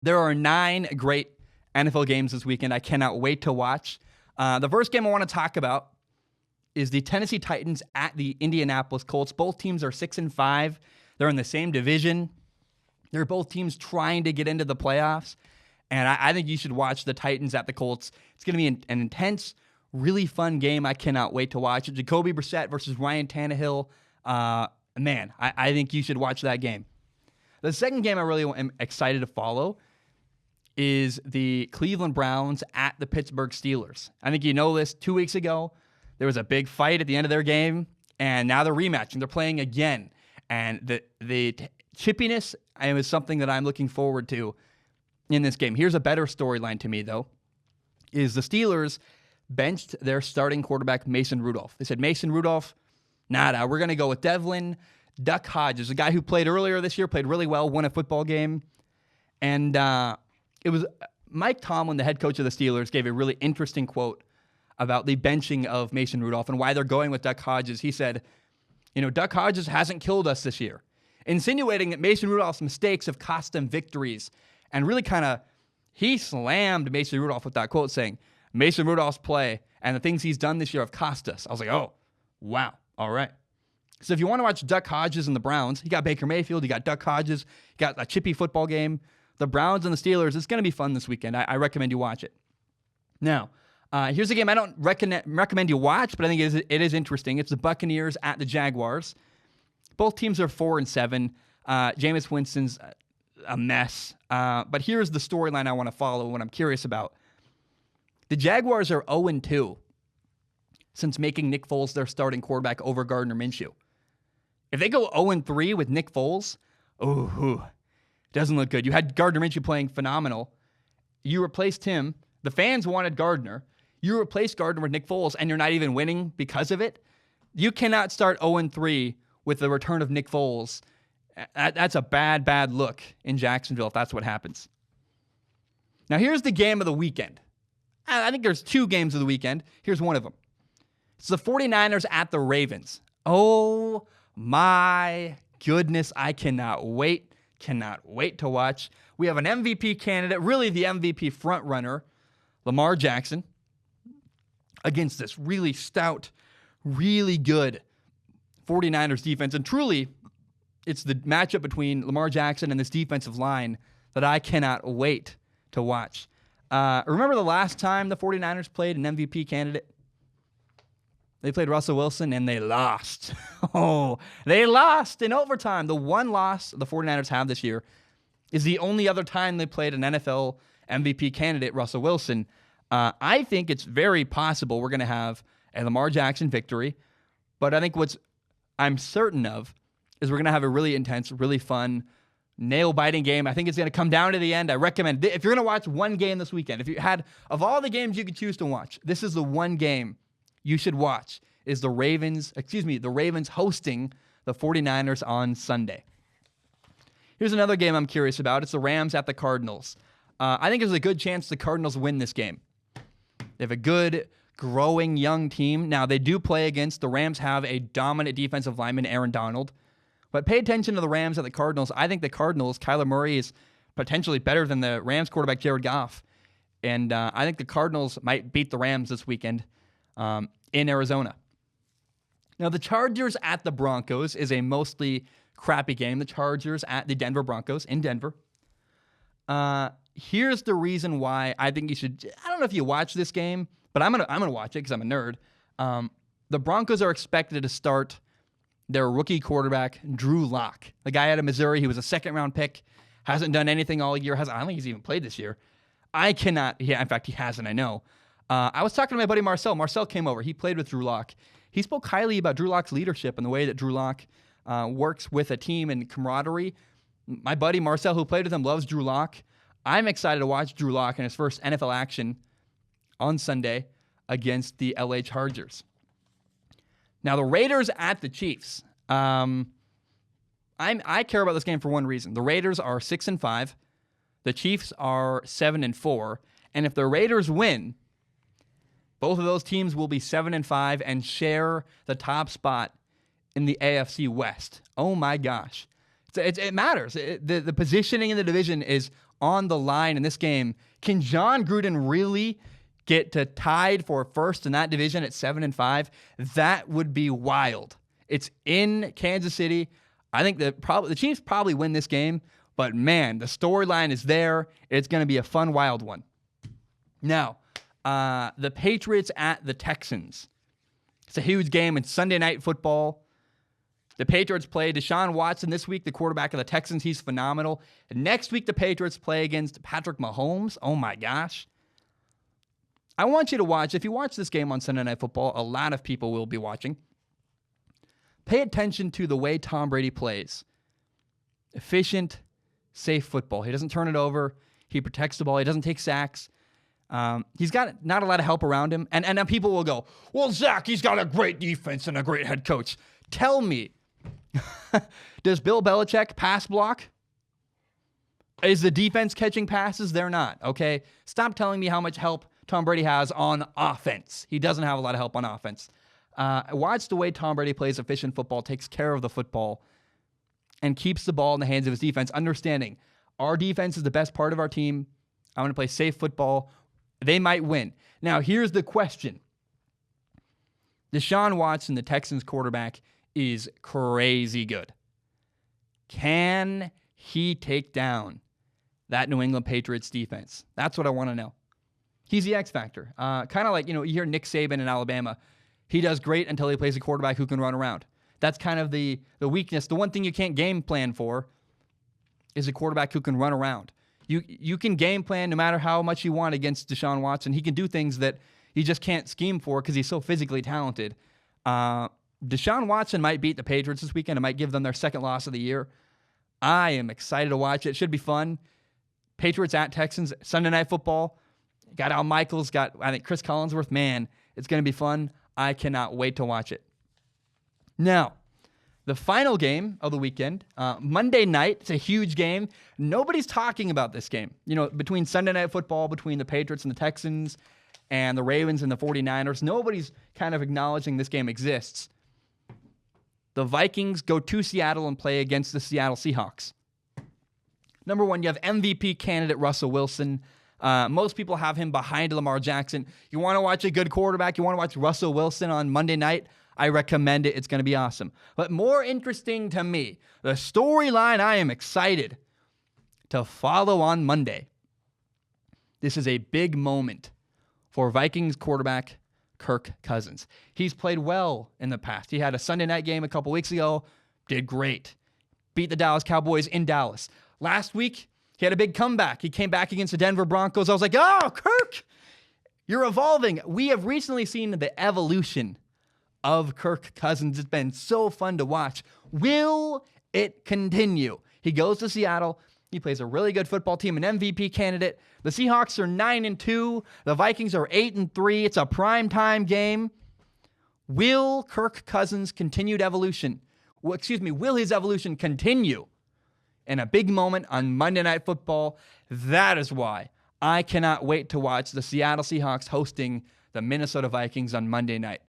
There are 9 great NFL games this weekend. I cannot wait to watch. The first game I want to talk about is the Tennessee Titans at the Indianapolis Colts. Both teams are 6-5. They're in the same division. They're both teams trying to get into the playoffs. And I think you should watch the Titans at the Colts. It's going to be an intense, really fun game. I cannot wait to watch it. Jacoby Brissett versus Ryan Tannehill. Man, I think you should watch that game. The second game I really am excited to follow is the Cleveland Browns at the Pittsburgh Steelers. I think you know this. 2 weeks ago, there was a big fight at the end of their game, and now they're rematching. They're playing again. And the chippiness is something that I'm looking forward to in this game. Here's a better storyline to me, though, is the Steelers benched their starting quarterback, Mason Rudolph. They said, Mason Rudolph, nada. We're going to go with Devlin Duck Hodges, a guy who played earlier this year, played really well, won a football game. And it was Mike Tomlin, the head coach of the Steelers, gave a really interesting quote about the benching of Mason Rudolph and why they're going with Duck Hodges. He said, Duck Hodges hasn't killed us this year, insinuating that Mason Rudolph's mistakes have cost them victories. And really he slammed Mason Rudolph with that quote saying, Mason Rudolph's play and the things he's done this year have cost us. I was like, oh, wow, all right. So if you want to watch Duck Hodges and the Browns, you got Baker Mayfield, you got Duck Hodges, you got a chippy football game. The Browns and the Steelers, it's going to be fun this weekend. I recommend you watch it. Now, here's a game I don't recommend you watch, but I think it is interesting. It's the Buccaneers at the Jaguars. Both teams are 4-7. Jameis Winston's a mess. But here's the storyline I want to follow, what I'm curious about. The Jaguars are 0-2 since making Nick Foles their starting quarterback over Gardner Minshew. If they go 0-3 with Nick Foles, doesn't look good. You had Gardner Minshew playing phenomenal. You replaced him. The fans wanted Gardner. You replaced Gardner with Nick Foles, and you're not even winning because of it. You cannot start 0-3 with the return of Nick Foles. That's a bad look in Jacksonville if that's what happens. Now, here's the game of the weekend. I think there's 2 games of the weekend. Here's one of them. It's the 49ers at the Ravens. Oh, my goodness. I cannot wait to watch. We have an MVP candidate, really the MVP frontrunner, Lamar Jackson, against this really stout, really good 49ers defense. And truly, it's the matchup between Lamar Jackson and this defensive line that I cannot wait to watch. Remember the last time the 49ers played an MVP candidate? They played Russell Wilson, and they lost. They lost in overtime. The one loss the 49ers have this year is the only other time they played an NFL MVP candidate, Russell Wilson. I think it's very possible we're going to have a Lamar Jackson victory, but I think what I'm certain of is we're going to have a really intense, really fun, nail-biting game. I think it's going to come down to the end. I recommend, if you're going to watch one game this weekend, if you had, of all the games you could choose to watch, this is the one game you should watch, is the Ravens hosting the 49ers on Sunday. Here's another game I'm curious about. It's the Rams at the Cardinals. I think there's a good chance the Cardinals win this game. They have a good, growing, young team. Now, they do play against, the Rams have a dominant defensive lineman, Aaron Donald. But pay attention to the Rams at the Cardinals. I think the Cardinals, Kyler Murray is potentially better than the Rams quarterback, Jared Goff. And I think the Cardinals might beat the Rams this weekend in Arizona. Now, the Chargers at the Broncos is a mostly crappy game. The Chargers at the Denver Broncos in Denver. Here's the reason why I think you should. I don't know if you watch this game, but I'm gonna watch it because I'm a nerd. The Broncos are expected to start their rookie quarterback, Drew Lock, the guy out of Missouri. He was a second-round pick, hasn't done anything all year. I don't think he's even played this year. I cannot. Yeah, in fact, he hasn't. I know. I was talking to my buddy Marcel. Marcel came over. He played with Drew Lock. He spoke highly about Drew Lock's leadership and the way that Drew Lock works with a team and camaraderie. My buddy Marcel, who played with him, loves Drew Lock. I'm excited to watch Drew Lock in his first NFL action on Sunday against the LA Chargers. Now, the Raiders at the Chiefs. I care about this game for one reason. The Raiders are 6-5. The Chiefs are 7-4. And if the Raiders win, both of those teams will be 7-5 and share the top spot in the AFC West. Oh my gosh. It matters. The positioning in the division is on the line in this game. Can John Gruden really get to tied for first in that division at 7-5? That would be wild. It's in Kansas City. I think the Chiefs probably win this game, but man, the storyline is there. It's going to be a fun, wild one. Now, the Patriots at the Texans. It's a huge game. It's Sunday Night Football. The Patriots play Deshaun Watson this week, the quarterback of the Texans. He's phenomenal. And next week, the Patriots play against Patrick Mahomes. Oh, my gosh. I want you to watch. If you watch this game on Sunday Night Football, a lot of people will be watching. Pay attention to the way Tom Brady plays. Efficient, safe football. He doesn't turn it over. He protects the ball. He doesn't take sacks. He's got not a lot of help around him. And then people will go, well, Zach, he's got a great defense and a great head coach. Tell me, does Bill Belichick pass block? Is the defense catching passes? They're not, okay? Stop telling me how much help Tom Brady has on offense. He doesn't have a lot of help on offense. Watch the way Tom Brady plays efficient football, takes care of the football, and keeps the ball in the hands of his defense, understanding our defense is the best part of our team. I want to play safe football. They might win. Now, here's the question. Deshaun Watson, the Texans quarterback, is crazy good. Can he take down that New England Patriots defense? That's what I want to know. He's the X factor. Kind of like, you hear Nick Saban in Alabama. He does great until he plays a quarterback who can run around. That's kind of the weakness. The one thing you can't game plan for is a quarterback who can run around. You can game plan no matter how much you want against Deshaun Watson. He can do things that you just can't scheme for because he's so physically talented. Deshaun Watson might beat the Patriots this weekend. It might give them their second loss of the year. I am excited to watch it. It should be fun. Patriots at Texans, Sunday Night Football. Got Al Michaels, got, I think, Chris Collinsworth. Man, it's going to be fun. I cannot wait to watch it. Now, the final game of the weekend, Monday night. It's a huge game. Nobody's talking about this game. Between Sunday Night Football, between the Patriots and the Texans, and the Ravens and the 49ers, nobody's kind of acknowledging this game exists. The Vikings go to Seattle and play against the Seattle Seahawks. Number one, you have MVP candidate Russell Wilson. Most people have him behind Lamar Jackson. You want to watch a good quarterback? You want to watch Russell Wilson on Monday night? I recommend it. It's going to be awesome. But more interesting to me, the storyline I am excited to follow on Monday. This is a big moment for Vikings quarterback Kirk Cousins. He's played well in the past. He had a Sunday night game a couple weeks ago, did great. Beat the Dallas Cowboys in Dallas. Last week, he had a big comeback. He came back against the Denver Broncos. I was like, oh, Kirk, you're evolving. We have recently seen the evolution of Kirk Cousins. It's been so fun to watch. Will it continue? He goes to Seattle. He plays a really good football team, an MVP candidate. The Seahawks are 9-2. The Vikings are 8-3. It's a primetime game. Will Kirk Cousins' continued evolution, will his evolution continue in a big moment on Monday Night Football? That is why I cannot wait to watch the Seattle Seahawks hosting the Minnesota Vikings on Monday night.